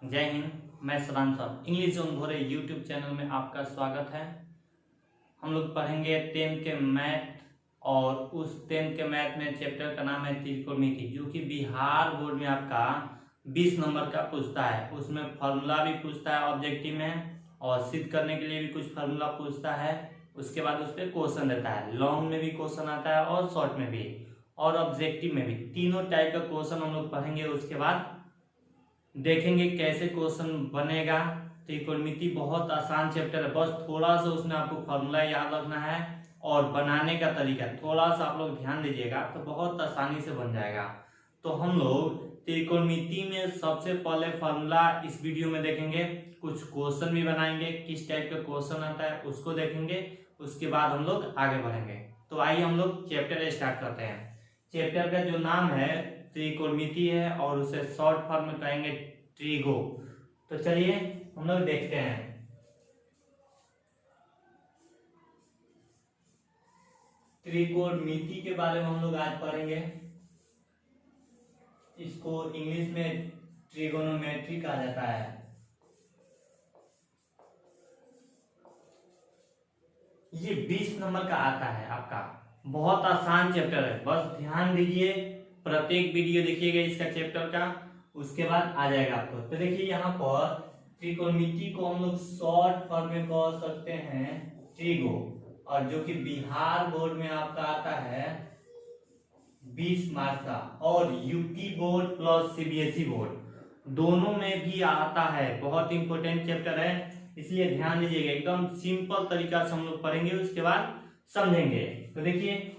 जय हिंद। मैं सदान साहब इंग्लिश जोन भोरे यूट्यूब चैनल में आपका स्वागत है। हम लोग पढ़ेंगे 10th के मैथ और उस 10th के मैथ में चैप्टर का नाम है त्रिकोणमिति, जो कि बिहार बोर्ड में आपका 20 नंबर का पूछता है। उसमें फार्मूला भी पूछता है ऑब्जेक्टिव में, और सिद्ध करने के लिए भी कुछ फार्मूला पूछता है। उसके बाद उस पर क्वेश्चन देता है, लॉन्ग में भी क्वेश्चन आता है और शॉर्ट में भी और ऑब्जेक्टिव में भी। तीनों टाइप का क्वेश्चन हम लोग पढ़ेंगे। उसके बाद देखेंगे कैसे क्वेश्चन बनेगा। त्रिकोणमिति बहुत आसान चैप्टर है, बस थोड़ा सा उसमें आपको फॉर्मूला याद रखना है और बनाने का तरीका थोड़ा सा आप लोग ध्यान दीजिएगा तो बहुत आसानी से बन जाएगा। तो हम लोग त्रिकोणमिति में सबसे पहले फॉर्मूला इस वीडियो में देखेंगे, कुछ क्वेश्चन भी बनाएंगे, किस टाइप का क्वेश्चन आता है उसको देखेंगे। उसके बाद हम लोग आगे बढ़ेंगे। तो आइए हम लोग चैप्टर स्टार्ट करते हैं। चैप्टर का जो नाम है त्रिकोणमिति है और उसे शॉर्ट फॉर्म में कहेंगे ट्रिगो। तो चलिए हम लोग देखते हैं। त्रिकोणमिति के बारे में हम लोग आज पढ़ेंगे। इसको इंग्लिश में ट्रिगोनोमेट्री कहा जाता है। ये 20 नंबर का आता है आपका, बहुत आसान चैप्टर है, बस ध्यान दीजिए, प्रत्येक वीडियो देखिएगा इसका चैप्टर का, उसके बाद आ जाएगा आपको। तो देखिए यहाँ पर त्रिकोणमिति को हम लोग शॉर्ट फॉर्म में कह सकते हैं ट्रिगो, और जो कि बिहार बोर्ड में आपका आता है 20 मार्क्स का, और UP board plus CBSE board दोनों में भी आता है। बहुत इंपॉर्टेंट चैप्टर है, इसलिए ध्यान दीजिएगा। एकदम सिंपल तरीका से हम लोग पढ़ेंगे, उसके बाद समझेंगे। तो देखिए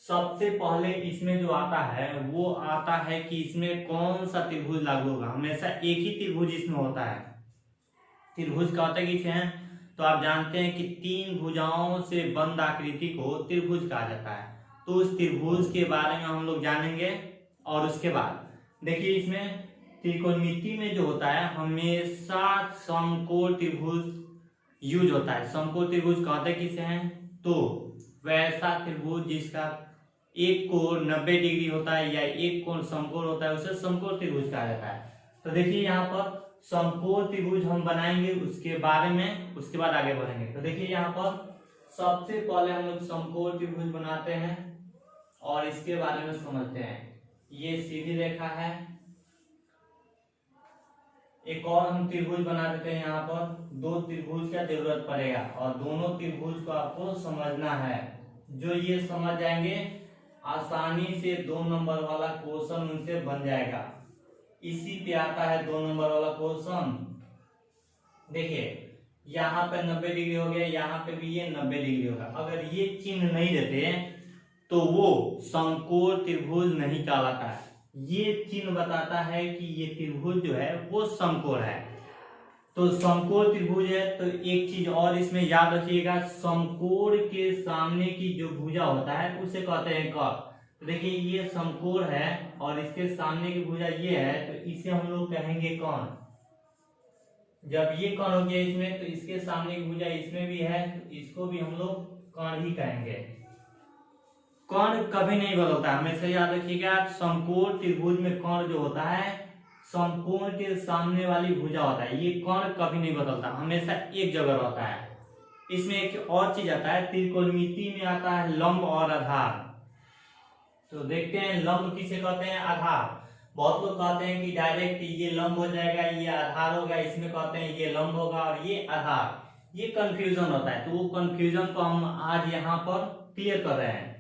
सबसे पहले इसमें जो आता है वो आता है कि इसमें कौन सा त्रिभुज लागू होगा। हमेशा एक ही त्रिभुज इसमें होता है। त्रिभुज का होता है किसे हैं, तो आप जानते हैं कि 3 भुजाओं से बंद आकृति को त्रिभुज कहा जाता है। तो उस त्रिभुज के बारे में हम लोग जानेंगे। और उसके बाद देखिए इसमें त्रिकोणमिति में जो होता है हमेशा समकोण त्रिभुज यूज होता है। समकोण त्रिभुज कहते किसे हैं, तो वैसा त्रिभुज जिसका एक कोण 90 डिग्री होता है या एक कोण समकोण होता है, उसे समकोण त्रिभुज कहा जाता है। तो देखिए यहाँ पर समकोण त्रिभुज हम बनाएंगे उसके बारे में, उसके बाद आगे बढ़ेंगे। तो देखिए यहाँ पर सबसे पहले हम लोग समकोण त्रिभुज बनाते हैं और इसके बारे में समझते हैं। ये सीधी रेखा है, एक और हम त्रिभुज बना देते हैं। यहाँ पर 2 त्रिभुज का जरूरत पड़ेगा और दोनों त्रिभुज को आपको समझना है। जो ये समझ जाएंगे आसानी से 2 नंबर वाला क्वेश्चन उनसे बन जाएगा। इसी पे आता है 2 नंबर वाला क्वेश्चन। देखिए यहाँ पे 90 डिग्री हो गया, यहाँ पे भी ये 90 डिग्री होगा। अगर ये चिन्ह नहीं देते तो वो समकोण त्रिभुज नहीं कहलाता है। ये चिन्ह बताता है कि ये त्रिभुज जो है वो समकोण है। तो समकोण त्रिभुज है तो एक चीज और इसमें याद रखिएगा, समकोण के सामने की जो भुजा होता है उसे कहते हैं कर्व। तो देखिए ये समकोण है और इसके सामने की भुजा ये है, तो इसे हम लोग कहेंगे कोण। जब ये कोण हो गया इसमें, तो इसके सामने की भुजा इसमें भी है, तो इसको भी हम लोग कोण ही कहेंगे। कोण कभी नहीं बदलता, हमेशा याद रखिएगा। समकोण त्रिभुज में कोण जो होता है समकोण के सामने वाली भुजा होता है, ये कोण कभी नहीं बदलता, हमेशा एक जगह रहता है। इसमें एक और चीज आता है, त्रिकोणमिति में आता है लंब और आधार। तो देखते हैं लंब किसे कहते हैं, आधार। बहुत लोग कहते हैं कि डायरेक्ट ये लंब हो जाएगा, ये आधार होगा, इसमें कहते हैं ये लंब होगा और ये आधार। ये कंफ्यूजन होता है, तो वो कंफ्यूजन को हम आज यहाँ पर क्लियर कर रहे हैं।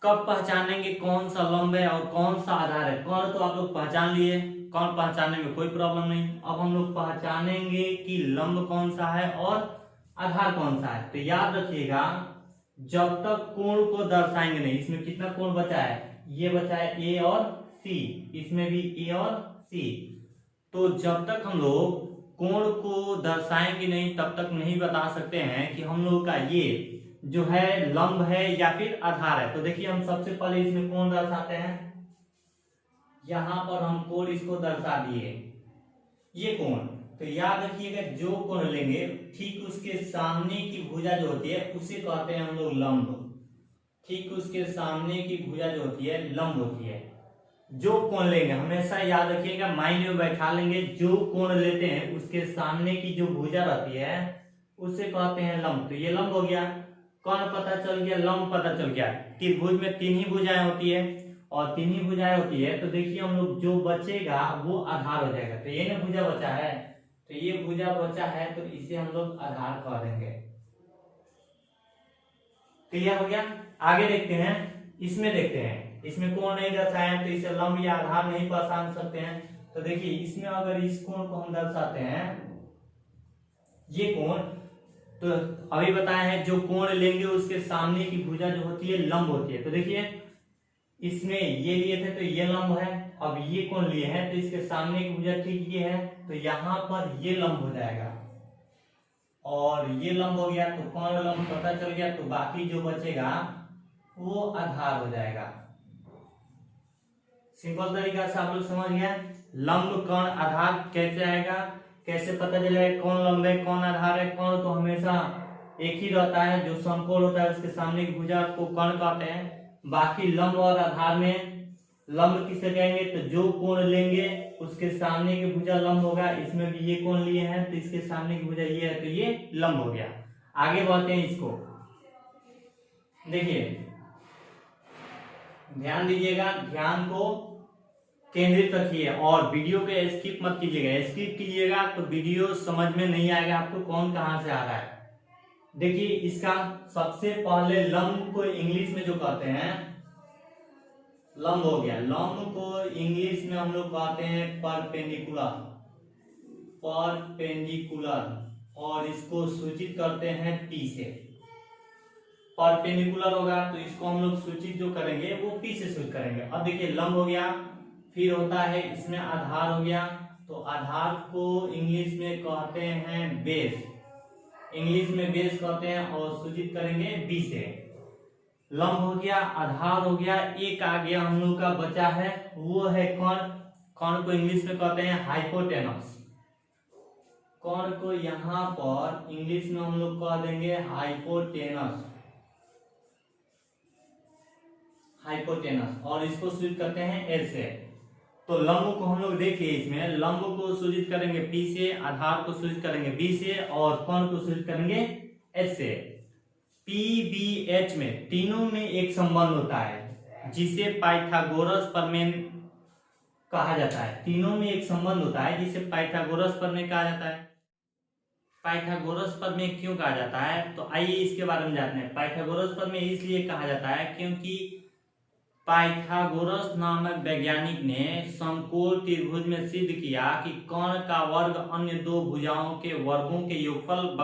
कब पहचानेंगे कौन सा लंब है और कौन सा आधार है। कोण तो आप लोग पहचान लिए, कोण पहचानने में कोई प्रॉब्लम नहीं। अब हम लोग पहचानेंगे कि लंब कौन सा है और आधार कौन सा है। तो याद रखिएगा, जब तक कोण को दर्शाएंगे नहीं, इसमें कितना कोण बचा है, ये बचा है ए और सी, इसमें भी ए और सी। तो जब तक हम लोग कोण को दर्शाएंगे नहीं तब तक नहीं बता सकते हैं कि हम लोग का ये जो है लंब है या फिर आधार है। तो देखिए हम सबसे पहले इसमें कोण दर्शाते हैं। यहां पर हम कोण इसको दर्शा दिए, ये कोण। तो याद रखिएगा जो कोण लेंगे ठीक उसके सामने की भुजा जो होती है उसे कहते हैं हम लोग लंब। ठीक उसके सामने की भुजा जो होती है लंब होती है। जो कोण लेंगे, हमेशा याद रखिएगा, माइंड में बैठा लेंगे, जो कोण लेते हैं उसके सामने की जो भुजा रहती है उसे कहते हैं लंब। तो ये लंब हो गया, कोण पता चल गया, लंब पता चल गया। त्रिभुज में तीन ही भुजाएं होती है और तीन ही भुजाएं होती है, तो देखिए हम लोग जो बचेगा वो आधार हो जाएगा। तो ये ना भुजा बचा है, तो ये भुजा बचा है, तो इसे हम लोग आधार कह देंगे। क्लियर हो गया। आगे देखते हैं, इसमें देखते हैं, इसमें कोण नहीं दर्शाए तो इसे लंब या आधार नहीं पहचान सकते हैं। तो देखिए इसमें अगर इस कोण को हम दर्शाते हैं, ये कोण, तो अभी बताया है जो कोण लेंगे उसके सामने की भुजा जो होती है लंब होती है। तो देखिए इसमें ये लिए थे तो ये लंब है, अब ये कोण लिए हैं तो इसके सामने की भुजा ठीक ये है, तो यहां पर ये लंब हो जाएगा और ये लंब हो गया। तो कोण लंब पता चल गया, तो बाकी जो बचेगा वो आधार हो जाएगा। सिंपल तरीका से आप लोग समझ गए। लंब कोण आधार कैसे आएगा, कैसे पता चलेगा कौन लंब है कौन आधार है। कोण तो हमेशा एक ही रहता है, जो समकोण होता है उसके सामने की भुजा को कोण कहते हैं। बाकी लंब और आधार में लंब किसे कहेंगे, तो जो कोण लेंगे उसके सामने की भुजा लंब होगा। इसमें भी ये कोण लिए हैं तो इसके सामने की भुजा ये है, तो ये लंब हो गया। आगे बढ़ते हैं, इसको देखिए, ध्यान दीजिएगा, ध्यान को केंद्रित रखिए और वीडियो पे स्किप मत कीजिएगा। स्किप कीजिएगा तो वीडियो समझ में नहीं आएगा आपको कौन कहां से आ रहा है। देखिए इसका सबसे पहले लंब को इंग्लिश में जो कहते हैं, लंब हो गया, लंब को इंग्लिश में हम लोग कहते हैं परपेंडिकुलर, परपेंडिकुलर, और इसको सूचित करते हैं P से। परपेंडिकुलर होगा तो इसको हम लोग सूचित जो करेंगे वो P से सूचित करेंगे। अब देखिए लंब हो गया, फिर होता है इसमें आधार हो गया, तो आधार को इंग्लिश में कहते हैं बेस, इंग्लिश में बेस कहते हैं और सूचित करेंगे B से। लंब हो गया, आधार हो गया, एक आ गया हम लोग का बचा है वो है कोण। कोण को इंग्लिश में कहते हैं हाइपोटेनस। कोण को यहां पर इंग्लिश में हम लोग कह देंगे हाइपोटेनस, हाइपोटेनस, और इसको सूचित करते हैं H से। तो लंब को हम लोग देखिए, इसमें लंब को सूचित करेंगे P से, आधार को सूचित करेंगे B से और कोण को सूचित करेंगे H से। PBH में तीनों में एक संबंध होता है जिसे पाइथागोरस प्रमेय कहा जाता है। तीनों में एक संबंध होता है जिसे पाइथागोरस प्रमेय कहा जाता है। पाइथागोरस प्रमेय क्यों कहा जाता है, तो आइए इसके बारे में जानते हैं। पाइथागोरस प्रमेय इसलिए कहा जाता है क्योंकि पाइथागोरस नामक वैज्ञानिक ने समकोण त्रिभुज में सिद्ध किया कि कोण का वर्ग अन्य दो भुजाओं के वर्गों के योगफल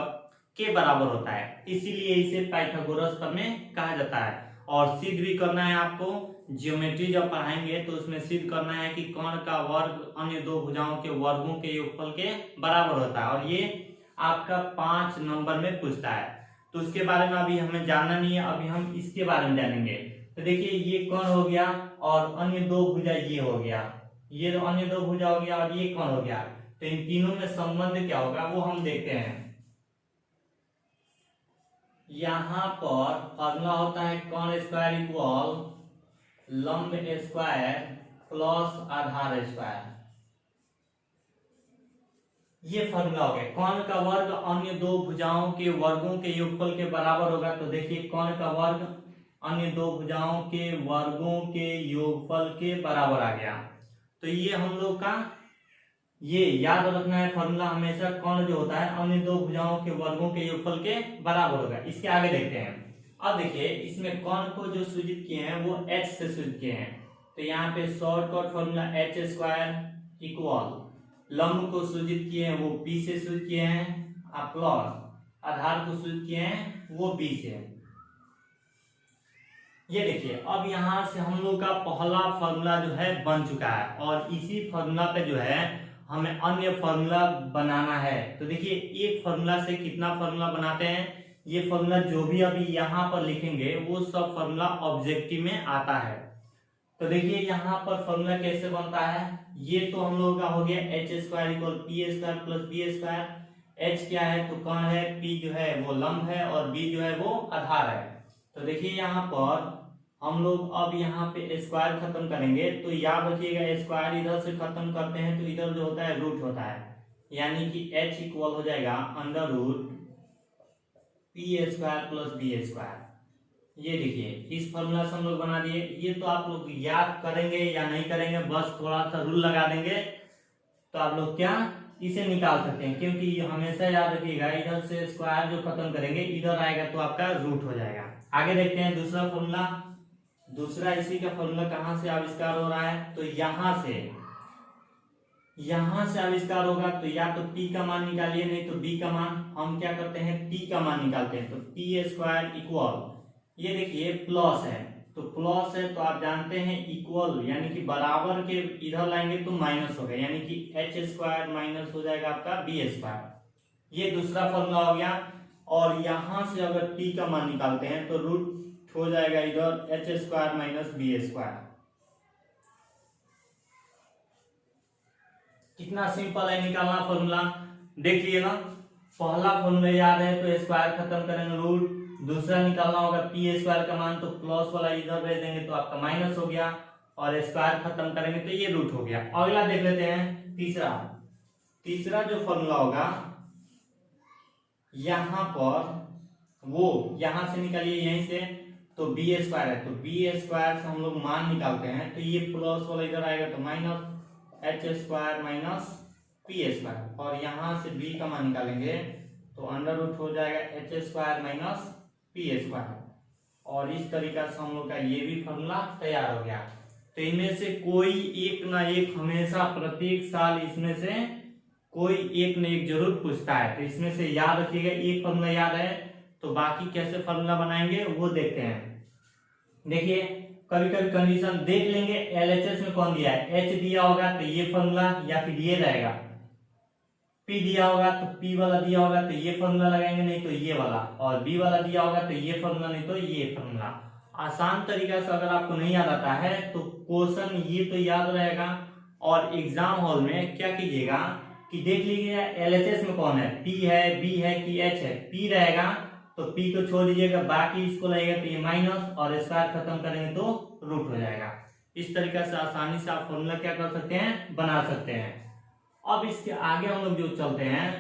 के बराबर होता है, इसीलिए इसे पाइथागोरस प्रमेय कहा जाता है। और सिद्ध भी करना है आपको, ज्योमेट्री जब पढ़ाएंगे तो उसमें सिद्ध करना है कि कोण का वर्ग अन्य दो भुजाओं के वर्गों के योगफल के बराबर होता है, और ये आपका 5 नंबर में पूछता है। तो उसके बारे में अभी हमें जानना नहीं है, अभी हम इसके बारे में जानेंगे। तो देखिए ये कोण हो गया और अन्य दो भुजा ये हो गया, ये अन्य दो भुजा हो गया और ये कोण हो गया। तो इन तीनों में संबंध क्या होगा वो हम देखते हैं। यहां पर फॉर्मूला होता है कोण स्क्वायर इक्वल लंब स्क्वायर प्लस आधार स्क्वायर। ये फॉर्मूला हो गया। कोण का वर्ग अन्य दो भुजाओं के वर्गों के योगफल के बराबर होगा। तो देखिए कोण का वर्ग अन्य दो भुजाओं के वर्गों के योगफल के बराबर आ गया। तो ये हम लोग का ये याद रखना है फॉर्मूला हमेशा, कोण जो होता है अन्य दो भुजाओं के वर्गों के योगफल के बराबर होगा। इसके आगे देखते हैं। अब देखिए इसमें कोण को जो सूचित किए हैं वो H से सूचित किए हैं। तो यहाँ पे shortcut formula H square equal लंब को सूचित किए हैं वो P से सूचित किए हैं, प्लस आधार को सूचित किए हैं वो B से। ये देखिए अब यहां से हम लोग का पहला फॉर्मूला जो है बन चुका है और इसी फॉर्मूला पे जो है हमें अन्य फॉर्मूला बनाना है। तो देखिए एक फॉर्मूला से कितना फॉर्मूला बनाते हैं, ये फॉर्मूला जो भी अभी यहाँ पर लिखेंगे वो सब फॉर्मूला ऑब्जेक्टिव में आता है। तो देखिए यहाँ पर फॉर्मूला कैसे बनता है, ये तो हम लोगों का हो गया H square equal P square plus B square. H क्या है तो कोण है, P जो है वो लंब है और B जो है वो आधार है। तो देखिए यहाँ पर हम लोग अब यहाँ पे स्क्वायर खत्म करेंगे, तो याद रखिएगा स्क्वायर इधर से खत्म करते हैं तो इधर जो होता है रूट होता है, यानी कि h इक्वल हो जाएगा under root p square plus b square. ये देखिए इस फॉर्मूला से हम लोग बना दिए। ये तो आप लोग याद करेंगे या नहीं करेंगे, बस थोड़ा सा रूल लगा देंगे तो आप लोग क्या इसे निकाल सकते हैं, क्योंकि हमेशा याद रखिएगा इधर से स्क्वायर जो खत्म करेंगे इधर आएगा तो आपका रूट हो जाएगा। आगे देखते हैं दूसरा फॉर्मूला। दूसरा इसी का फॉर्मूला कहाँ से आविष्कार हो रहा है, तो यहाँ से आविष्कार होगा। तो या तो p का मान निकालिए, नहीं तो b का मान। हम क्या करते हैं p का मान निकालते हैं, तो पी स्क्वायर इक्वल, ये देखिए प्लस है तो प्लस है तो आप जानते हैं इक्वल यानी कि बराबर के इधर लाएंगे तो माइनस हो गया, यानी कि एच स्क्वायर माइनस हो जाएगा आपका बी स्क्वायर। ये दूसरा फॉर्मूला हो गया। और यहां से अगर p का मान निकालते हैं तो रूट हो जाएगा इधर h square minus b square. कितना सिंपल है निकालना फॉर्मूला, देखिए ना। पहला फॉर्मूला याद है तो स्क्वायर खत्म करेंगे रूट, दूसरा निकालना होगा पी स्क्वायर का मान तो प्लस वाला इधर भेज देंगे तो आपका माइनस हो गया, और स्क्वायर खत्म करेंगे तो ये रूट हो गया। अगला देख लेते हैं तीसरा जो फॉर्मूला होगा यहां पर, वो यहां से निकालिए यहीं से, तो बी स्क्वायर है तो बी स्क्वायर से हम लोग मान निकालते हैं तो ये प्लस वाला इधर आएगा तो minus H square minus P square, और यहां से b का मान निकालेंगे तो अंडर रूट हो जाएगा H square minus P square. और इस तरीका से हम लोग का ये भी फॉर्मूला तैयार हो गया। तो इनमें से कोई एक ना एक हमेशा प्रत्येक साल इसमें से कोई एक न एक जरूर पूछता है, तो इसमें से याद रखिएगा। एक फॉर्मूला याद है तो बाकी कैसे फॉर्मूला बनाएंगे वो देखते हैं। देखिए कभी कभी कंडीशन देख लेंगे एलएचएस में कौन दिया है, एच दिया होगा तो ये फॉर्मूला, या फिर ये रहेगा पी दिया होगा तो पी वाला दिया होगा तो ये फॉर्मूला लगाएंगे, नहीं तो ये वाला, और बी वाला दिया होगा तो ये फॉर्मूला, नहीं तो ये फॉर्मूला। आसान तरीका से अगर आपको नहीं याद आता है तो क्वेश्चन ये तो याद रहेगा, और एग्जाम हॉल में क्या कीजिएगा कि देख लीजिएगा एलएचएस में कौन है, पी है, बी है कि एच है। पी रहेगा तो पी को छोड़ दीजिएगा, बाकी इसको लगेगा तो ये माइनस, और स्क्वायर खत्म करेंगे तो रूट हो जाएगा। इस तरीके से आसानी से आप फॉर्मूला क्या कर सकते हैं, बना सकते हैं। अब इसके आगे हम लोग जो चलते हैं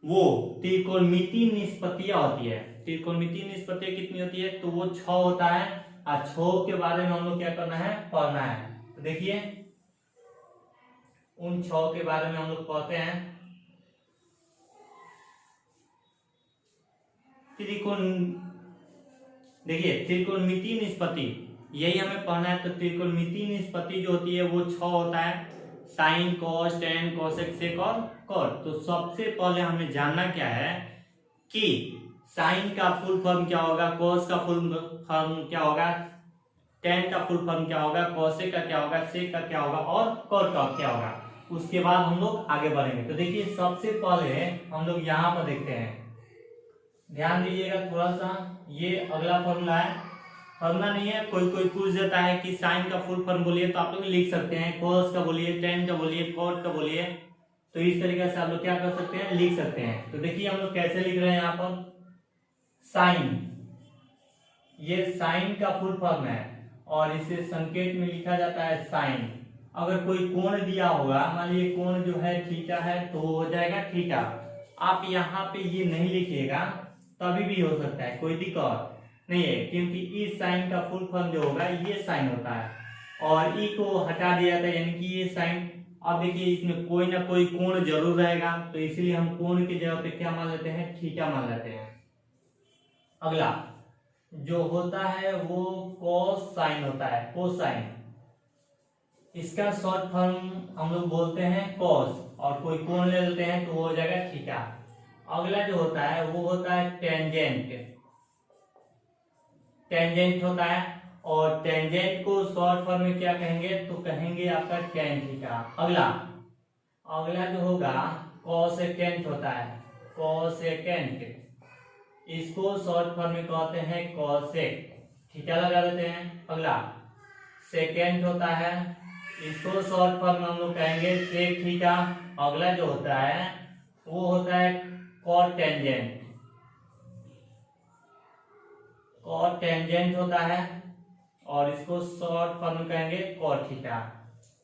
वो त्रिकोणमितीय निष्पत्तियां होती है। त्रिकोणमितीय निष्पत्तियां कितनी होती है, तो वो 6 होता है, और 6 के बारे में हम लोग क्या करना है, पढ़ना है। तो देखिए उन 6 के बारे में हम लोग पढ़ते हैं। देखिए त्रिकोणमितीय निष्पत्ति यही हमें पढ़ना है। तो त्रिकोणमितीय निष्पत्ति जो होती है वो 6 होता है, साइन, कॉस, टेन, कोसेक, सेक और कॉट। तो सबसे पहले हमें जानना क्या है कि साइन का फुल फॉर्म क्या होगा, कॉस का फुल फॉर्म क्या होगा, टेन का फुल फॉर्म क्या होगा, कोसेक का क्या होगा, सेक का क्या होगा और कॉट का क्या होगा। उसके बाद हम लोग आगे बढ़ेंगे। तो देखिए सबसे पहले हम लोग यहाँ पर देखते हैं, ध्यान दीजिएगा थोड़ा सा। ये अगला फॉर्मूला है, फॉर्मूला नहीं है, कोई कोई पूछ देता है कि साइन का फुल फॉर्म बोलिए, तो आप लोग लिख सकते हैं, कोस का बोलिए, टेन का बोलिए, कॉट का बोलिए। तो इस तरीके से आप लोग क्या कर सकते हैं, लिख सकते हैं। तो देखिए हम लोग कैसे लिख रहे हैं यहाँ पर, साइन, ये साइन का फुल फॉर्म है और इसे संकेत में लिखा जाता है साइन। अगर कोई कोण दिया होगा, मान लीजिए कोण जो है थीटा है तो हो जाएगा थीटा। आप यहाँ पे ये नहीं लिखिएगा, तभी भी हो सकता है, कोई दिक्कत नहीं है, क्योंकि इस साइन का फुल फॉर्म जो होगा ये साइन होता है, और ई को हटा दिया जाता है यानी कि ये साइन। अब देखिए इसमें कोई ना कोई कोण जरूर रहेगा, तो इसलिए हम कोण की जगह पे क्या मान लेते हैं, थीटा मान लेते हैं। अगला जो होता है वो कॉस साइन होता है, कोसाइन। इसका शॉर्ट फॉर्म हम लोग बोलते हैं कॉस, और कोई कोण ले लेते हैं तो वो हो जाएगा थीटा। अगला जो होता है वो होता है टेंजेंट, टेंजेंट होता है, और टेंजेंट को शॉर्ट फॉर्म में क्या कहेंगे, तो कहेंगे आपका टेन थीटा। अगला जो होगा कोसेकेंट होता है, कोसेकेंट, इसको शॉर्ट फॉर्म में कहते हैं कोसेक, थीटा लगा देते हैं। अगला सेकेंड होता है, इसको शॉर्ट फॉर्म में हम लोग कहेंगे सेक थीटा। अगला जो होता है वो होता है कॉट टेंजेंट, कॉट टेंजेंट होता है। और इसको शॉर्ट फॉर्म कहेंगे कॉट थीटा।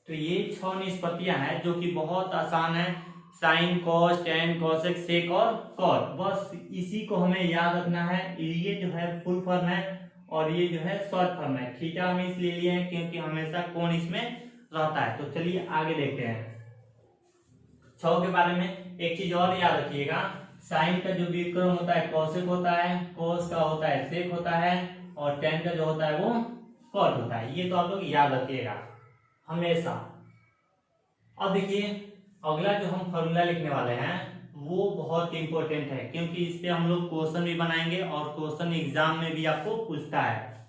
तो ये 6 निष्पत्तियां हैं जो कि बहुत आसान है, साइन, कॉस, टेन, कोसेक, सेक और कॉट। बस इसी को हमें याद रखना है। ये जो है फुल फॉर्म है और ये जो है शॉर्ट फॉर्म है। थीटा हम इसलिए लिए हैं क्योंकि हमेशा कोण इसमें रहता है। तो चलिए आगे देखते हैं। 6 के बारे में एक चीज और याद रखिएगा, साइन का जो व्युत्क्रम होता है कोसेक होता है, कोस का होता है सेक होता है और टेन का जो होता है वो कॉट होता है। ये तो आप लोग याद रखिएगा हमेशा। अब देखिए अगला जो हम फॉर्मूला लिखने वाले हैं वो बहुत इंपॉर्टेंट है, क्योंकि इस पे हम लोग क्वेश्चन भी बनाएंगे और क्वेश्चन एग्जाम में भी आपको पूछता है।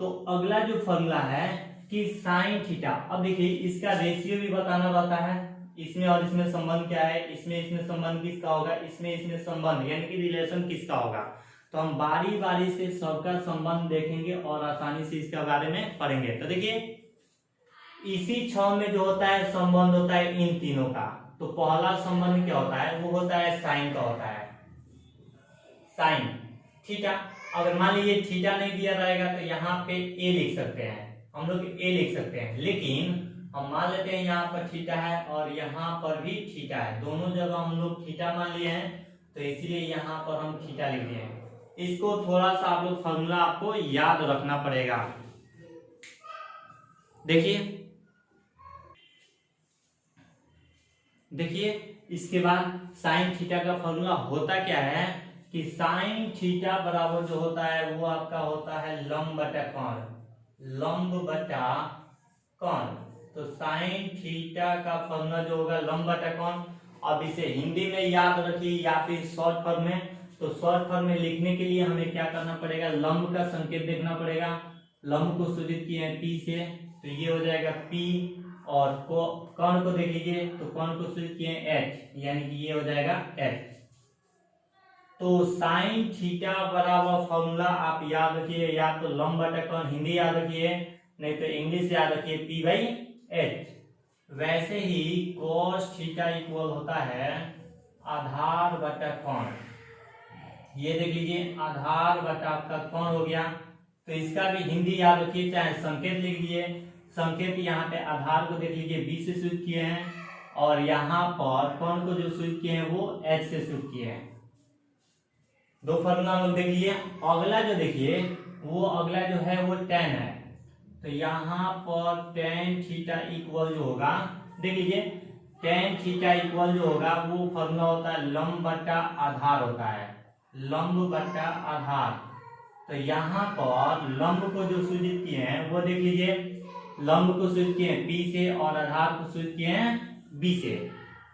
तो अगला जो फॉर्मूला है कि साइन थीटा, अब देखिए इसका रेशियो भी बताना रहता है, इसमें और इसमें संबंध क्या है, इसमें संबंध किसका होगा, इसमें संबंध यानी कि रिलेशन किसका होगा। तो हम बारी बारी से सबका संबंध देखेंगे और आसानी से इसके बारे में पढ़ेंगे। तो देखिए इसी 6 में जो होता है संबंध होता है इन तीनों का। तो पहला संबंध क्या होता है, वो होता है साइन का होता है, साइन थीटा। अगर मान लीजिए थीटा नहीं दिया रहेगा तो यहाँ पे ए लिख सकते हैं, हम लोग ए लिख सकते हैं, लेकिन हम मान लेते हैं यहाँ पर थीटा है और यहाँ पर भी थीटा है, दोनों जगह हम लोग थीटा मान लिए हैं, तो इसलिए यहाँ पर हम थीटा लिख दिए हैं। इसको थोड़ा सा आप लोग फॉर्मूला आपको याद रखना पड़ेगा। देखिए इसके बाद साइन थीटा का फॉर्मूला होता क्या है कि साइन थीटा बराबर जो होता है वो आपका होता है लंब बटा कोण, लंब बटा कोण। तो साइन थीटा का फॉर्मूला जो होगा लंब बटा कोण। अब इसे हिंदी में याद रखिए या फिर शॉर्ट फॉर्म में। तो शॉर्ट फॉर्म में लिखने के लिए हमें क्या करना पड़ेगा, लंब का संकेत देखना पड़ेगा। लंब को सूचित किए हैं पी से, तो ये हो जाएगा पी, और कोण को देख लीजिए तो कोण को सूचित किए हैं एच, यानी कि ये हो जाएगा एच। तो साइन थीटा बराबर फॉर्मूला आप याद रखिए, या तो लंब बटा कोण हिंदी याद रखिए, नहीं तो इंग्लिश याद रखिए पी बाई एच। वैसे ही कोस थीटा इक्वल होता है आधार बटा कोण, ये देख लीजिए आधार बटा आपका कोण हो गया। तो इसका भी हिंदी याद रखिए, चाहे संकेत लिख लीजिए। संकेत यहाँ पे आधार को देख लीजिए बी से सूचित किए हैं और यहाँ पर कोण को जो सूचित किए हैं वो एच से सूचित किए हैं। दो फॉर्मूला हम लोग देख लिए। अगला जो देखिए वो अगला जो है वो टेन है। तो यहाँ पर टेन थीटा इक्वल जो होगा, देख लीजिए टेन थीटा इक्वल जो होगा वो फॉर्मूला होता है लंब बटा आधार होता है, लंब बटा आधार। तो यहाँ पर लंब को जो सूचित किए हैं वो देख लीजिए, लंब को सूचित किए हैं पी से और आधार को सूचित किए हैं बी से।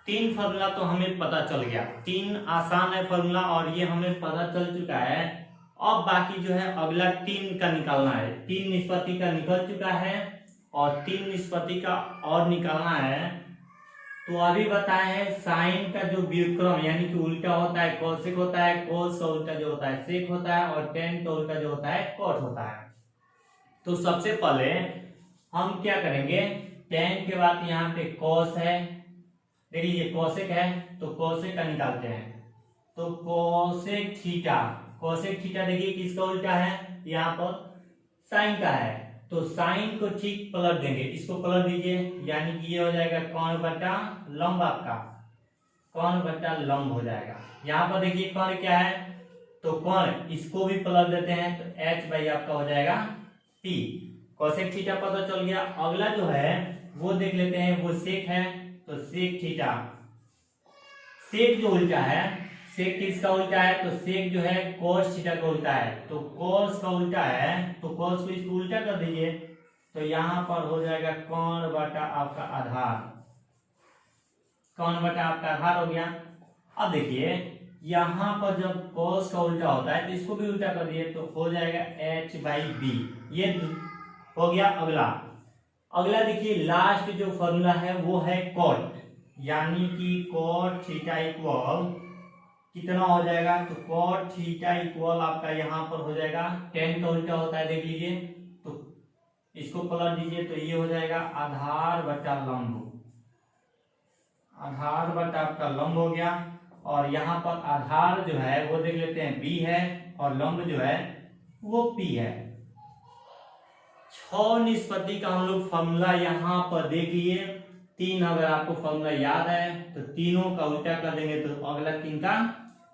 3 फॉर्मूला तो हमें पता चल गया, 3 आसान है फॉर्मूला और ये हमें पता चल चुका है। अब बाकी जो है अगला 3 का निकालना है। 3 निष्पत्ति का निकल चुका है और 3 निष्पत्ति का और निकालना है। तो अभी बताए हैं साइन का जो व्युत्क्रम यानी कि उल्टा होता है कोसेक होता है, कोस का उल्टा जो होता है सेक होता है और टेन का उल्टा जो होता है कॉट होता है। तो सबसे पहले हम क्या करेंगे, टेन के बाद यहाँ पे कोस है, देख लीजिए कोसेक है तो कोसेक का निकालते हैं। तो कोसेक थीटा, कोसेक थीटा देखिए किसका उल्टा है, यहाँ पर साइन का है, तो साइन को ठीक पलट देंगे, इसको पलट दीजिए, यानी कि ये हो जाएगा कोण बटा लंब, आपका कोण बटा लंब हो जाएगा। यहाँ पर देखिए कोण क्या है, तो कोण इसको भी पलट देते हैं, तो h बाई आपका हो जाएगा p। कोसेक थीटा पता चल गया। अगला जो है वो देख लेते हैं, वो सेक है, तो सेक थीटा, सेक जो उल्टा है, सेक किसका उल्टा है, तो सेक जो है कोस थीटा का उल्टा है, तो कोस का उल्टा है तो कोस को इसको उल्टा कर दीजिए, तो यहाँ पर हो जाएगा कोण बटा आपका आधार, कोण बटा आपका आधार हो गया। अब देखिए यहाँ पर जब कोस का उल्टा होता है तो इसको भी उल्टा कर दिए, तो हो जाएगा h बाई बी, ये हो गया। अगला देखिए लास्ट जो फॉर्मूला है वो है कॉट, यानी कि कॉट थीटा इक्वल कितना हो जाएगा, तो कॉट थीटा इक्वल आपका यहाँ पर हो जाएगा, टेन का उल्टा होता है देख लीजिए, तो इसको पलट दीजिए, तो ये हो जाएगा आधार बटा लंब, आधार बटा आपका लंब हो गया। और यहाँ पर आधार जो है वो देख लेते हैं b है और लंब जो है वो p है। 6 निष्पत्ति का हम लोग फॉर्मूला यहाँ पर देख लिए। 3 अगर आपको फॉर्मूला याद है तो तीनों का उल्टा कर देंगे तो अगला 3 का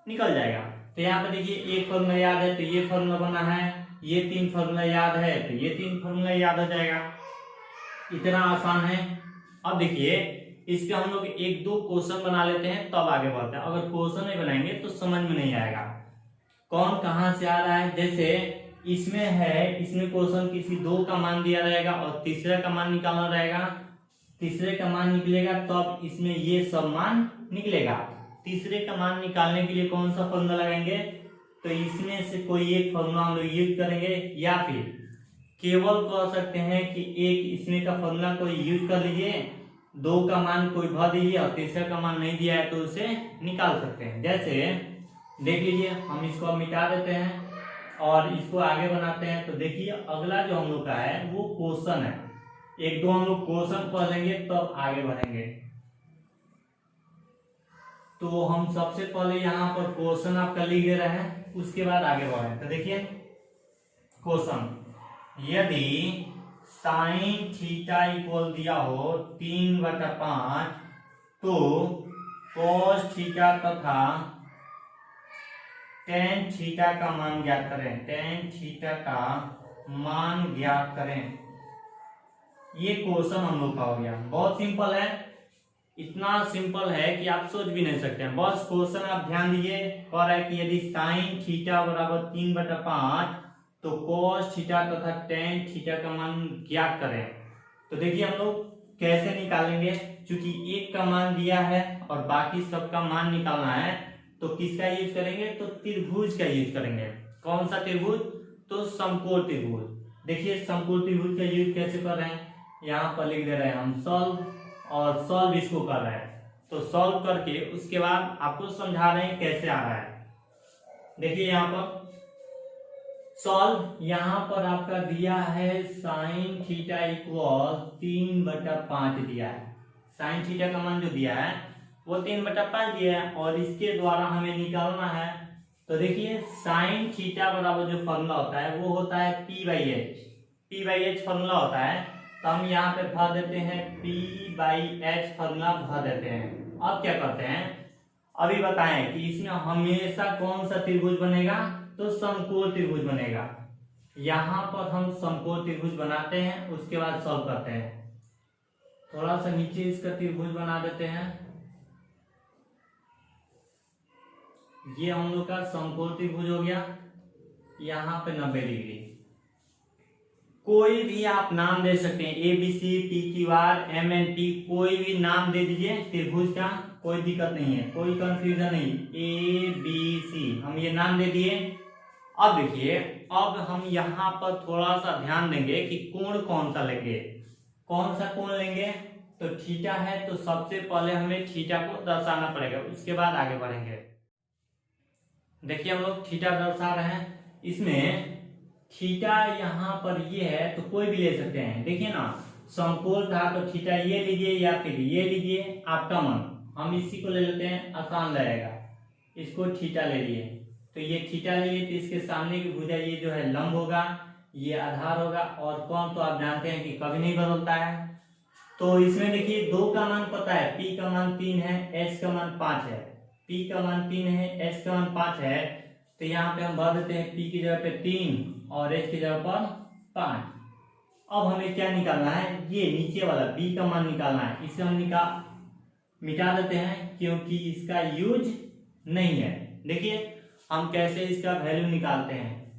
निकल जाएगा। तो यहाँ पे देखिए एक फॉर्मूला याद है तो ये फॉर्मूला बना है, ये 3 फॉर्मूला याद है तो ये 3 फॉर्मूला याद हो जाएगा। इतना आसान है। अब देखिए इसके हम लोग 1-2 क्वेश्चन बना लेते हैं तब आगे बढ़ते हैं। अगर क्वेश्चन नहीं बनाएंगे तो समझ में नहीं आएगा कौन कहाँ से आ रहा है। जैसे इसमें है, इसमें क्वेश्चन किसी 2 का मान दिया रहेगा और तीसरे का मान निकालना रहेगा। तीसरे का मान निकलेगा तब इसमें ये सब मान निकलेगा। तीसरे का मान निकालने के लिए कौन सा फॉर्मूला लगाएंगे, तो इसमें से कोई एक फॉर्मूला हम लोग यूज करेंगे, या फिर केवल कह सकते हैं कि एक इसमें का फॉर्मूला कोई यूज कर लीजिए, 2 का मान कोई भर दीजिए और तीसरे का मान नहीं दिया है तो उसे निकाल सकते हैं। जैसे देख लीजिए, हम इसको अब मिटा देते हैं और इसको आगे बनाते हैं। तो देखिए अगला जो हम लोग का है वो क्वेश्चन है। 1-2 हम लोग क्वेश्चन पढ़ लेंगे तब आगे बढ़ेंगे। तो हम सबसे पहले यहाँ पर क्वेश्चन आपका लिख दे रहे हैं, उसके बाद आगे बढ़े। तो देखिए क्वेश्चन, यदि साइन थीटा इक्वल दिया हो 3/5 तो कॉस थीटा तथा टेन थीटा का मान ज्ञात करें। टेन थीटा का मान ज्ञात करें। ये क्वेश्चन हम लोग का हो गया। बहुत सिंपल है, इतना सिंपल है कि आप सोच भी नहीं सकते हैं। बस क्वेश्चन आप ध्यान दीजिए, कह रहा है कि यदि साइन थीटा बराबर 3/5 तो कॉस थीटा तथा टेन थीटा का मान ज्ञात करें। तो देखिए हम लोग कैसे निकालेंगे, क्योंकि एक का मान दिया है और बाकी सबका मान निकालना है तो किसका यूज करेंगे, तो त्रिभुज का यूज करेंगे। कौन सा त्रिभुज, तो समकोण त्रिभुज। देखिए समकोण त्रिभुज का यूज कैसे कर रहे हैं, यहाँ पर लिख दे रहे हैं हम सॉल्व, और सॉल्व इसको कर रहे हैं। तो सॉल्व करके उसके बाद आपको समझा रहे हैं कैसे आ रहा है। देखिए यहाँ पर सॉल्व, यहाँ पर आपका दिया है साइन थीटा इक्वल 3/5 दिया है। साइन थीटा का मान जो दिया है वो 3/5 दिया है और इसके द्वारा हमें निकालना है। तो देखिए साइन थीटा बराबर जो फॉर्मूला होता है वो होता है P/H। P/H फॉर्मूला होता है, तो हम यहाँ पे भर देते हैं P/H फॉर्मूला भर देते हैं। अब क्या करते हैं, अभी बताएं कि इसमें हमेशा कौन सा त्रिभुज बनेगा, तो समकोण त्रिभुज बनेगा। यहाँ पर हम समकोण त्रिभुज बनाते हैं, उसके बाद सॉल्व करते हैं। थोड़ा सा नीचे इसका त्रिभुज बना देते हैं। ये हम लोग का समकोण त्रिभुज हो गया। यहाँ पे 90 डिग्री। कोई भी आप नाम दे सकते हैं, ABC, PQR, MNP, कोई भी नाम दे दीजिए त्रिभुज का, कोई दिक्कत नहीं है, कोई कंफ्यूजन नहीं। ABC हम ये नाम दे दिए। अब देखिए, अब हम यहाँ पर थोड़ा सा ध्यान देंगे कि कोण कौन सा लेंगे। कौन सा कोण लेंगे, तो थीटा है, तो सबसे पहले हमें थीटा को दर्शाना पड़ेगा, उसके बाद आगे बढ़ेंगे। देखिए हम लोग थीटा दर्शा रहे हैं। इसमें थीटा यहाँ पर ये है तो कोई भी ले सकते हैं। देखिए ना, समकोण था तो थीटा ये लीजिए या फिर ये लीजिए, आपका मन। हम इसी को ले लेते हैं, आसान रहेगा। इसको थीटा ले लिए, तो ये थीटा ले लिए, तो इसके सामने की भुजा ये जो है लंब होगा, ये आधार होगा, और कोण तो आप जानते हैं कि कभी नहीं बदलता है। तो इसमें देखिए 2 का मान पता है, P का मान 3 है, H का मान 5 है। P का मान 3 है, H का मान 5 है, तो यहाँ पे हम भर देते हैं P की जगह पे 3 और H की जगह पर 5। अब हमें क्या निकालना है, ये नीचे वाला B का मान निकालना है। इसे हम मिटा देते हैं क्योंकि इसका यूज नहीं है। देखिए हम कैसे इसका वैल्यू निकालते हैं।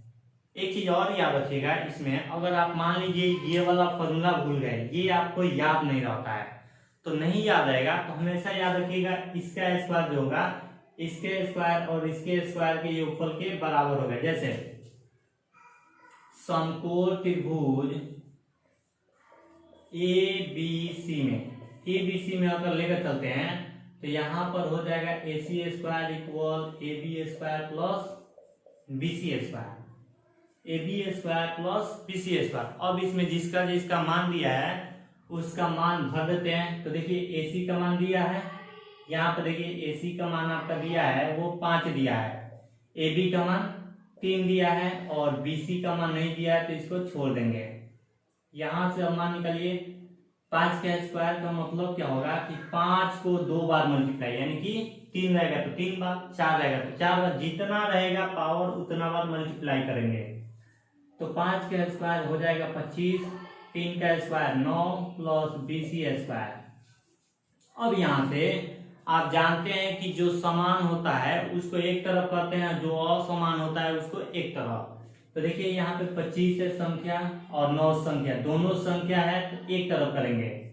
एक चीज और याद रखिएगा, इसमें अगर आप मान लीजिए ये वाला फॉर्मूला भूल गए, ये आपको याद नहीं रहता है, तो नहीं याद रहेगा, तो हमेशा याद रखिएगा इसका स्क्वायर जो होगा इसके स्क्वायर और इसके स्क्वायर के योगफल के बराबर होगा। जैसे समकोण त्रिभुज ABC में अगर लेकर चलते हैं तो यहाँ पर हो जाएगा AC² equal AB² plus BC², AB² plus BC²। अब इसमें जिसका मान दिया है उसका मान भर देते हैं। तो देखिए AC का मान दिया है, यहाँ पर देखिए AC का मान आपका दिया है वो 5 दिया है, AB का मान 3 दिया है और BC का मान नहीं दिया है, तो इसको छोड़ देंगे। यहाँ से अब मान निकालिए 5 का स्क्वायर का मतलब क्या होगा कि 5 को 2 बार मल्टीप्लाई, यानी कि 3 रहेगा तो 3 बार, 4 रहेगा तो 4 बार, जितना रहेगा पावर उतना बार मल्टीप्लाई करेंगे। तो 5 का स्क्वायर हो जाएगा 25, 3 का स्क्वायर 9 प्लस BC स्क्वायर। अब यहाँ से आप जानते हैं कि जो समान होता है उसको एक तरफ करते हैं, जो असमान होता है उसको एक तरफ। तो देखिए यहाँ पे 25 है संख्या और 9 संख्या, दोनों संख्या है तो एक तरफ करेंगे।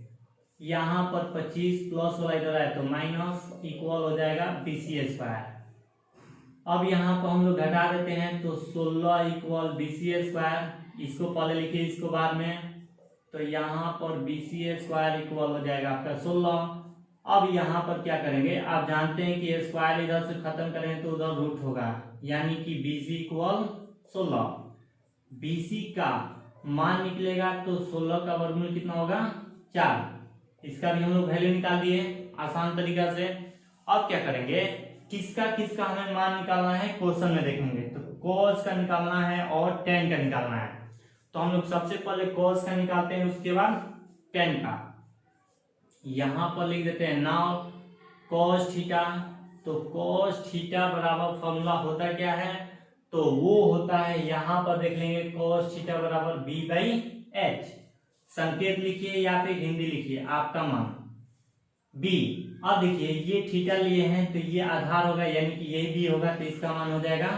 यहाँ पर 25 प्लस वाला इधर है तो माइनस, इक्वल हो जाएगा BC स्क्वायर। अब यहाँ पर हम लोग घटा देते हैं तो 16 इक्वल BC स्क्वायर, इसको पहले लिखिए इसको बाद में। तो यहाँ पर BC स्क्वायर इक्वल हो जाएगा आपका 16। अब यहाँ पर क्या करेंगे, आप जानते हैं कि स्क्वायर इधर से खत्म करेंगे तो उधर रूट होगा, यानी कि BC इक्वल 16। BC का मान निकलेगा तो 16 का वर्गमूल कितना होगा 4। इसका भी हम लोग वैल्यू निकाल दिए आसान तरीका से। अब क्या करेंगे, किसका किसका हमें मान निकालना है क्वेश्चन में देखेंगे। तो cos का निकालना है और tan का निकालना है। तो हम लोग सबसे पहले cos का निकालते हैं, उसके बाद tan का। यहाँ पर लिख देते हैं नाउ cos थीटा। तो cos थीटा बराबर फॉर्मूला होता क्या है, तो वो होता है, यहाँ पर देख लेंगे cos थीटा बराबर B/H। संकेत लिखिए या फिर हिंदी लिखिए, आपका मान B। अब देखिए ये थीटा लिए हैं तो ये आधार होगा, यानी कि ये भी होगा तो इसका मान हो जाएगा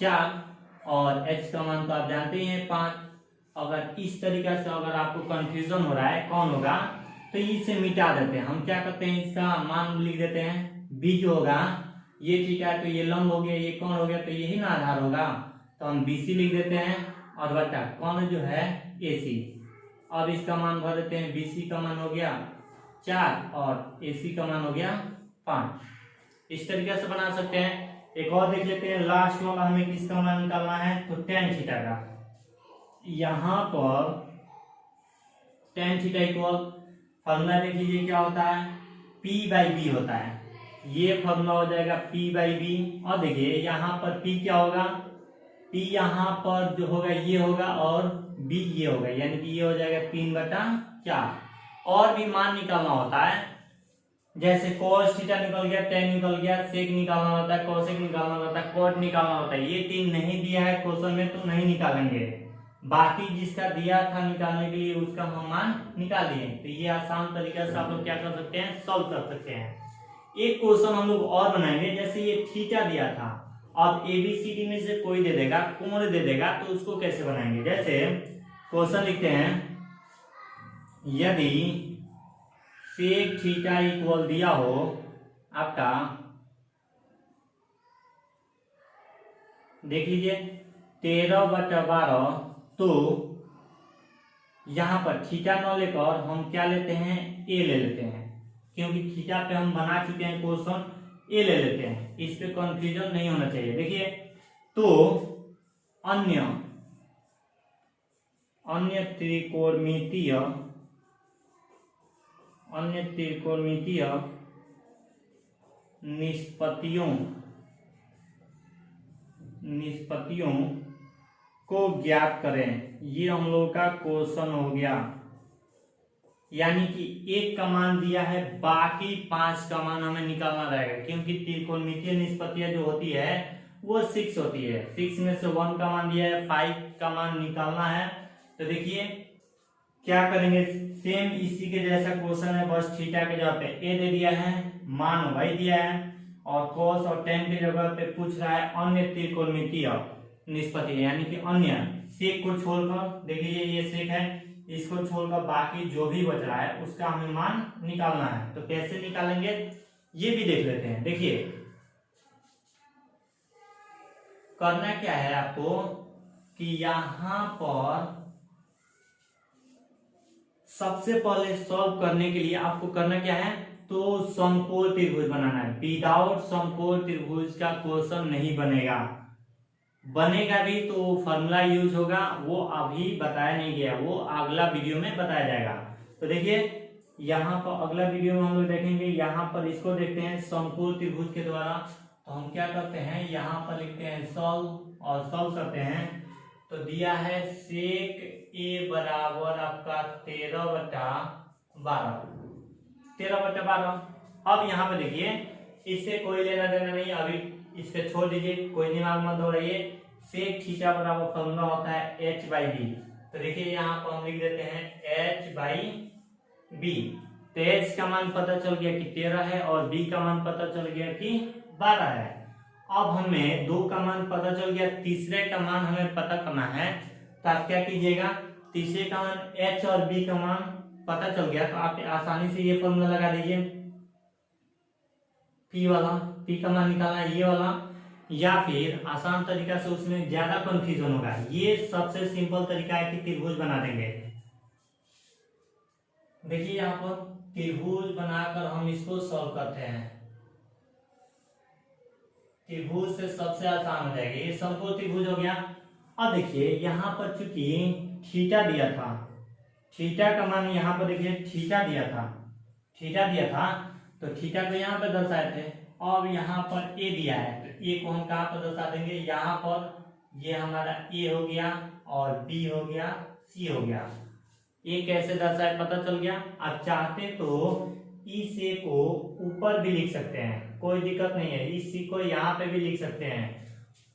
4 और H का मान तो आप जानते ही हैं 5। अगर इस तरीका से अगर आपको कंफ्यूजन हो रहा है कौन होगा तो इसे मिटा देते हैं। हम क्या करते हैं, इसका मान लिख देते हैं B जो होगा, ये थीटा है तो ये लंब हो गया, ये कौन हो गया तो यही ना आधार होगा, तो हम BC लिख देते हैं और बटा कौन जो है AC। अब इसका मान भर देते हैं, BC का मान हो गया 4 और AC का मान हो गया 5। इस तरीके से बना सकते हैं। एक और देख लेते हैं, लास्ट वाला हमें किसका मान निकालना है तो tan थीटा का। यहाँ पर tan थीटा इक्वल फॉर्मूला देख लीजिए क्या होता है, P/B होता है। ये फॉर्मूला हो जाएगा P/B। और देखिए यहाँ पर P क्या होगा, P यहाँ पर जो होगा ये होगा और B ये होगा, यानी कि ये हो जाएगा 3/4। और भी मान निकालना होता है, जैसे cos थीटा निकल गया, tan निकल गया, sec निकालना होता है, cosec निकालना होता है, cot निकालना होता है। ये 3 नहीं दिया है क्वेश्चन में तो नहीं निकालेंगे, बाकी जिसका दिया था निकालने के लिए उसका हम मान निकाल दिए। तो ये आसान तरीके से आप लोग क्या कर सकते हैं, सॉल्व कर सकते हैं। एक क्वेश्चन हम लोग और बनाएंगे, जैसे ये थीटा दिया था, अब ABCD में से कोई दे देगा, कोण दे देगा, तो उसको कैसे बनाएंगे। जैसे क्वेश्चन लिखते हैं, यदि sec थीटा इक्वल दिया हो आपका, देख लीजिए 13/12, तो यहां पर थीटा न लेकर हम क्या लेते हैं, A ले लेते हैं, क्योंकि थीटा पे हम बना चुके हैं क्वेश्चन, A ले लेते हैं, इस पे कंफ्यूजन नहीं होना चाहिए। देखिए तो अन्य त्रिकोणमितीय निष्पत्तियों को ज्ञात करें, ये हम लोगों का क्वेश्चन हो गया। यानी कि एक का मान दिया है, बाकी 5 का मान हमें निकालना रहेगा, क्योंकि त्रिकोणमितीय निष्पत्तियां जो होती है वो 6 होती है। 6 में से 1 का मान दिया है, 5 का मान निकालना है। तो देखिए क्या करेंगे, सेम इसी के जैसा क्वेश्चन है, बस थीटा के जगह पे A दे दिया है, मान y दिया है, और cos और tan की जगह पे पूछ रहा है अन्य त्रिकोणमितीय निष्पत्ति, यानी कि अन्य सेक को छोड़कर, देख लीजिए ये सेक है, इसको छोड़कर बाकी जो भी बच रहा है उसका हमें मान निकालना है। तो कैसे निकालेंगे ये भी देख लेते हैं। देखिए करना क्या है आपको कि यहाँ पर सबसे पहले सॉल्व करने के लिए आपको करना क्या है, तो समकोण त्रिभुज बनाना है। विदाउट समकोण त्रिभुज का क्वेश्चन नहीं बनेगा, बनेगा भी तो फॉर्मूला यूज होगा, वो अभी बताया नहीं गया, वो अगला वीडियो में बताया जाएगा। तो देखिए यहाँ पर अगला वीडियो में हम लोग देखेंगे, यहाँ पर इसको देखते हैं समकोण त्रिभुज के द्वारा। तो हम क्या करते हैं, यहाँ पर लिखते हैं सॉल्व और सॉल्व करते हैं। तो दिया है सेक ए बराबर आपका 13/12, 13/12। अब यहाँ पे देखिए इससे कोई लेना देना नहीं, अभी इससे छोड़ दीजिए, कोई दिमाग मत दौड़ाइए। सेक थीटा बराबर फॉर्मूला होता है h/b। तो देखिए यहाँ पर हम लिख देते हैं h/b। तो h का मान पता चल गया कि 13 है और b का मान पता चल गया कि 12 है। अब हमें 2 का मान पता चल गया, तीसरे का मान हमें पता करना है। तो आप क्या कीजिएगा, तीसरे का मान h और b का मान पता चल गया तो आप आसानी से ये फॉर्मूला लगा दीजिए, p वाला, p का मान निकालना है ये वाला, या फिर आसान तरीका से उसमें ज्यादा कंफ्यूजन होगा, ये सबसे सिंपल तरीका है कि त्रिभुज बना देंगे। देखिए यहाँ पर त्रिभुज बनाकर हम इसको सॉल्व करते हैं। त्रिभुज से सबसे आसान हो जाएगा, ये समकोण त्रिभुज हो गया। अब देखिए यहाँ पर चूंकि थीटा दिया था, थीटा का मान यहाँ पर देखिए थीटा दिया था, थीटा दिया था तो थीटा को यहाँ पर दर्शाए थे। अब यहाँ पर ए दिया है तो ए को हम कहाँ पर दर्शा देंगे, यहाँ पर ये हमारा ए हो गया और बी हो गया, सी हो गया। ए कैसे दर्शाए पता चल गया। आप चाहते तो इस ए को ऊपर भी लिख सकते हैं, कोई दिक्कत नहीं है, इस सी को यहाँ पे भी लिख सकते हैं,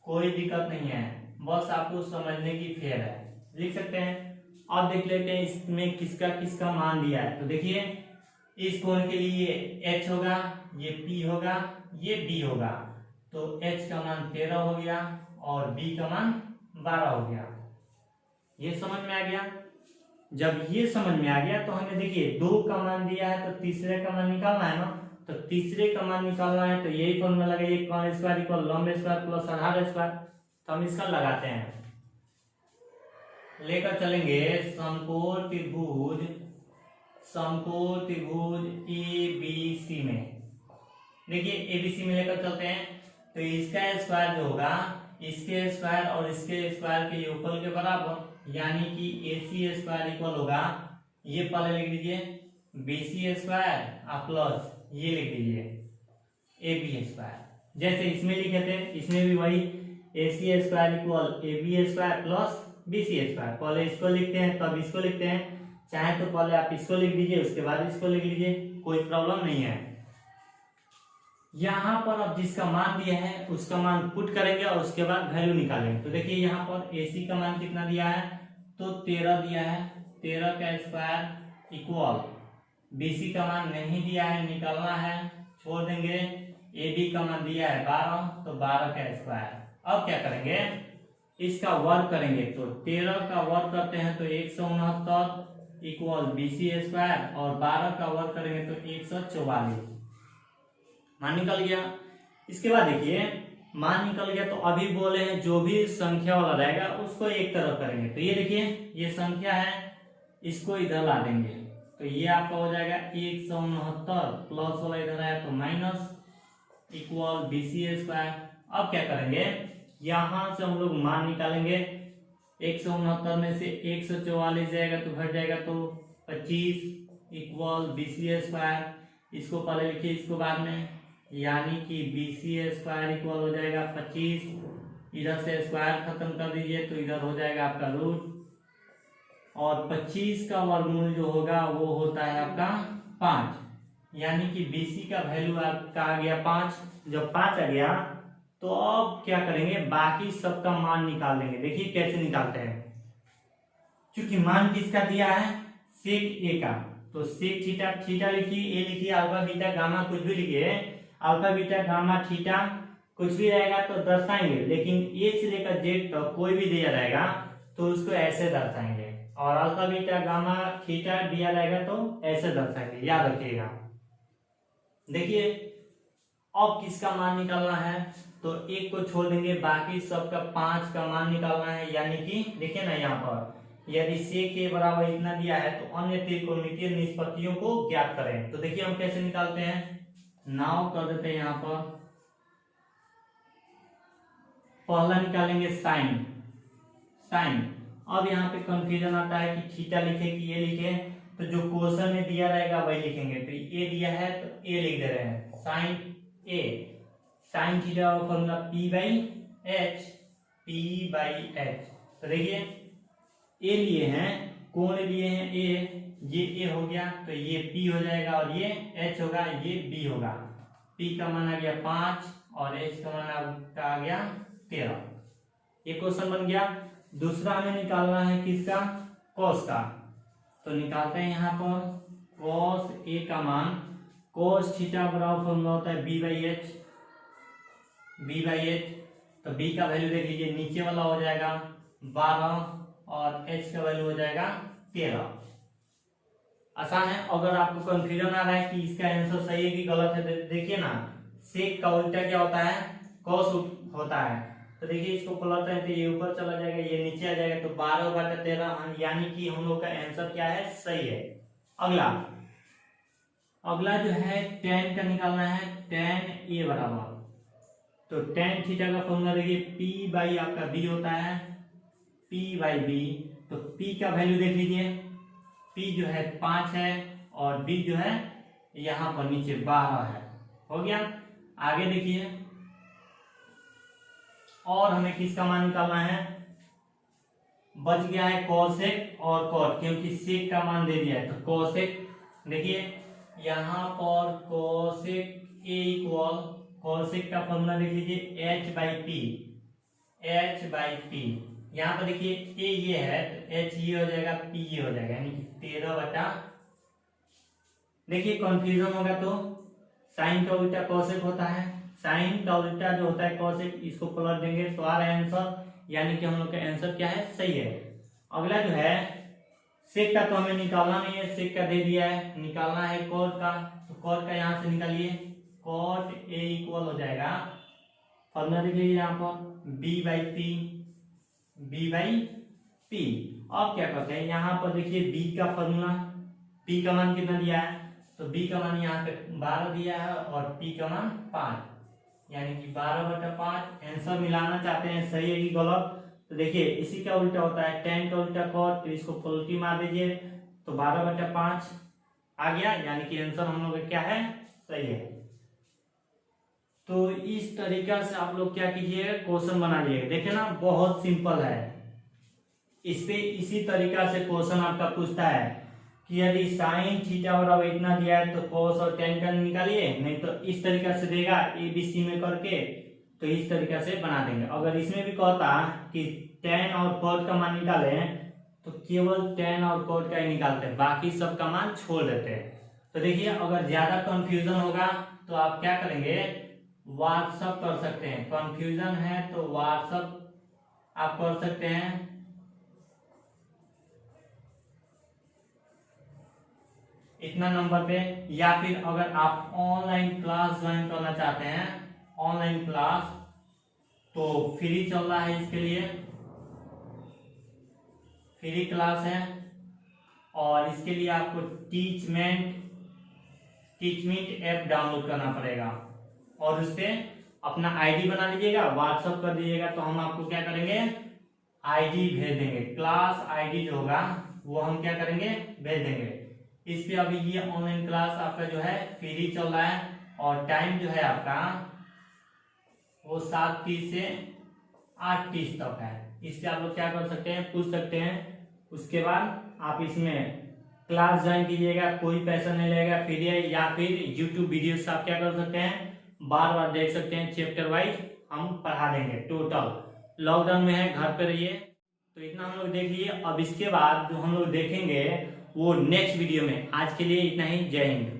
कोई दिक्कत नहीं है, बस आपको समझने की फेर है, लिख सकते हैं। अब देख लेते हैं इसमें किसका किसका मान दिया है। तो देखिए इस कोण के लिए h होगा, ये p होगा, ये b होगा। तो h का मान 13 हो गया और b का मान 12 हो गया। ये समझ में आ गया। जब ये समझ में आ गया तो हमें देखिए 2 का मान दिया है तो तीसरे का मान निकालना है ना। तो तीसरे का मान निकालना है तो यही फॉर्मूला लगाइए, कॉन स्क्वायर इक्वल लंब स्क्वायर प्लस आधार स्क्वायर। तो हम इसका लगाते हैं, लेकर चलेंगे समकोण त्रिभुज, समकोण त्रिभुज ABC में। देखिए ABC में लेकर चलते हैं तो इसका स्क्वायर जो होगा इसके स्क्वायर और इसके स्क्वायर के योगफल के बराबर, यानी कि AC स्क्वायर इक्वल होगा, ये पहले लिख दीजिए BC स्क्वायर प्लस ये लिख दीजिए AB स्क्वायर। जैसे इसमें लिखे थे इसमें भी वही AC square equal AB square plus BC square. पहले इसको लिखते हैं तब इसको लिखते हैं, चाहे तो पहले आप इसको लिख दीजिए उसके बाद इसको लिख लीजिए, कोई प्रॉब्लम नहीं है। यहाँ पर अब जिसका मान दिया है उसका मान पुट करेंगे और उसके बाद वैल्यू निकालेंगे। तो देखिए यहाँ पर AC का मान कितना दिया है, तो 13 दिया है, 13 का स्क्वायर इक्वल BC का मान नहीं दिया है, निकालना है, छोड़ देंगे। AB का मान दिया है 12, तो 12 का स्क्वायर। अब क्या करेंगे, इसका वर्ग करेंगे। तो 13 का वर्ग करते हैं तो 169 इक्वल BC स्क्वायर और 12 का वर्ग करेंगे तो 144, मान निकल गया। इसके बाद देखिए मान निकल गया तो अभी बोले हैं जो भी संख्या वाला रहेगा उसको एक तरफ करेंगे। तो ये देखिए ये संख्या है, इसको इधर ला देंगे तो ये आपका हो जाएगा 169 प्लस वाला इधर आया तो माइनस इक्वल BC स्क्वायर। अब क्या करेंगे, यहां से हम लोग मान निकालेंगे। 169 में से 144 जाएगा तो घट जाएगा तो 25 इक्वल BC स्क्वायर। इसको पहले लिखिए इसको बाद में, यानी कि BC स्क्वायर इक्वल हो जाएगा 25, इधर से स्क्वायर खत्म कर दीजिए तो इधर हो जाएगा आपका रूट, और 25 का वर्गमूल जो होगा वो होता है आपका 5, यानी कि BC का वैल्यू आपका आ गया 5। जब 5 आ गया तो अब क्या करेंगे, बाकी सबका मान निकाल लेंगे। देखिए कैसे निकालते हैं, क्योंकि मान किसका दिया है, सेक ए का, तो सेक थीटा, थीटा लिखिए, ए लिखिए, अल्फा बीटा गामा कुछ भी लिखिए, अल्फा बीटा गामा थीटा कुछ भी रहेगा तो दर्शाएंगे, लेकिन ए से लेकर जेड तक कोई भी दिया रहेगा तो उसको ऐसे दर्शाएंगे, और अल्फा बीटा गामा थीटा दिया रहेगा तो ऐसे दर्शाएंगे, याद रखिएगा। देखिए अब किसका मान निकालना है, तो एक को छोड़ देंगे, बाकी सबका 5 का मान निकालना है। यानी कि देखिए ना यहाँ पर यदि सेक के बराबर इतना दिया है तो अन्य त्रिकोणमितीय निष्पत्तियों को ज्ञात करें। तो देखिए हम कैसे निकालते हैं, नाव कर देते हैं यहाँ पर, पहला निकालेंगे साइन, साइन। अब यहाँ पे कंफ्यूजन आता है कि थीटा लिखे कि ये लिखे, तो जो क्वेश्चन में दिया रहेगा वही लिखेंगे। तो ए दिया है तो ए लिख दे रहे हैं, साइन ए, साइन थीटा का फॉर्मूला P/H, P/H। तो देखिए ए लिए हैं, कोण लिए हैं ए, ये ए हो गया तो ये पी हो जाएगा और ये एच होगा, ये बी होगा। पी का मान आ गया 5 और एच का मान आपका आ गया 13। ये क्वेश्चन बन गया। दूसरा हमें निकालना है किसका, कॉस का। तो निकालते हैं यहाँ पर कॉस ए का मान, कॉस थीटा बराबर फॉर्मूला होता है b by h, b by h. तो बी का वैल्यू देख लीजिए, नीचे वाला हो जाएगा 12 और एच का वैल्यू हो जाएगा 13। आसान है। अगर आपको कंफ्यूजन आ रहा है कि इसका आंसर सही है कि गलत है, देखिए ना, सेक का उल्टा क्या होता है, कॉस होता है। तो देखिए इसको पलटते हैं तो ये ऊपर चला जाएगा, ये नीचे आ जाएगा, तो 12/13, यानी कि हम लोग का आंसर क्या है, सही है। अगला जो है tan का निकालना है, tan ए बराबर, तो tan थीटा का फॉर्मूला देखिए p बाई आपका b होता है, p बाई b। तो p का वैल्यू देख लीजिए, p जो है 5 है और b जो है यहाँ पर नीचे 12 है। हो गया। आगे देखिए, और हमें किसका मान निकालना है, बच गया है कॉसेक और कॉट, क्योंकि सेक का मान दे दिया है। तो कॉसेक देखिए यहाँ पर कॉसेक ए इक्वल, कॉसेक का फॉर्मूला देख लीजिए h by P, h by P. यहाँ पर देखिए ए ये है तो h ये हो जाएगा, p ये हो जाएगा, यानी कि 13/। देखिए कंफ्यूजन होगा तो साइन का उल्टा कॉसेक होता है, साइन का उल्टा जो होता है कॉसेक, इसको पलट देंगे तो आ रहा है आंसर, यानी कि हम लोग का आंसर क्या है, सही है। अगला जो है सेक का तो हमें निकालना नहीं है, सेक का दे दिया है, निकालना है कॉट का। तो कॉट का यहाँ से निकालिए, कॉट ए इक्वल हो जाएगा, फॉर्मूला देख लीजिए यहाँ पर b by p, b by p. अब क्या करते हैं, यहाँ पर देखिए बी का फॉर्मूला, पी का मान कितना दिया है, तो बी का मान यहाँ पे 12 दिया है और पी का मान 5, यानी कि 12/5। आंसर मिलाना चाहते हैं, सही है कि गलत। तो देखिए इसी का उल्टा होता है tan का उल्टा cot, तो इसको पलटी मार दीजिए तो 12/5 आ गया, यानी कि आंसर हम लोग का क्या है, सही है। तो इस तरीका से आप लोग क्या कीजिए, क्वेश्चन बना लीजिएगा। देखिए ना, बहुत सिंपल है। इस पे इसी तरीका से क्वेश्चन आपका पूछता है कि यदि साइन थीटा बराबर इतना दिया है तो कॉस और tan का निकालिए, नहीं तो इस तरीका से देगा ABC में करके, तो इस तरीका से बना देंगे। अगर इसमें भी कहता कि tan और cot का मान निकालें, तो केवल tan और cot का ही निकालते हैं, बाकी सब का मान छोड़ देते हैं। तो देखिए अगर ज्यादा कंफ्यूजन होगा तो आप क्या करेंगे, व्हाट्सअप कर सकते हैं। कंफ्यूजन है तो व्हाट्सअप आप कर सकते हैं, इतना नंबर पे, या फिर अगर आप ऑनलाइन क्लास ज्वाइन करना चाहते हैं, ऑनलाइन क्लास तो फ्री चल रहा है, इसके लिए फ्री क्लास है। और इसके लिए आपको टीचमेंट ऐप डाउनलोड करना पड़ेगा और उस पर अपना आईडी बना लीजिएगा, व्हाट्सअप कर दीजिएगा, तो हम आपको क्या करेंगे, आईडी भेज देंगे। क्लास आईडी जो होगा वो हम क्या करेंगे, भेज देंगे। इस पे अभी ये ऑनलाइन क्लास आपका जो है फ्री चल रहा है और टाइम जो है आपका वो 7:30 से 8:30 तक है। इससे आप लोग क्या कर सकते हैं, पूछ सकते हैं। उसके बाद आप इसमें क्लास ज्वाइन कीजिएगा, कोई पैसा नहीं लगेगा, फ्री है। या फिर यूट्यूब वीडियो से आप क्या कर सकते हैं, बार बार देख सकते हैं, चैप्टर वाइज हम पढ़ा देंगे टोटल। लॉकडाउन में है, घर पे रहिए। तो इतना हम लोग देख लिए। अब इसके बाद जो हम लोग देखेंगे वो नेक्स्ट वीडियो में। आज के लिए इतना ही, जय हिंद।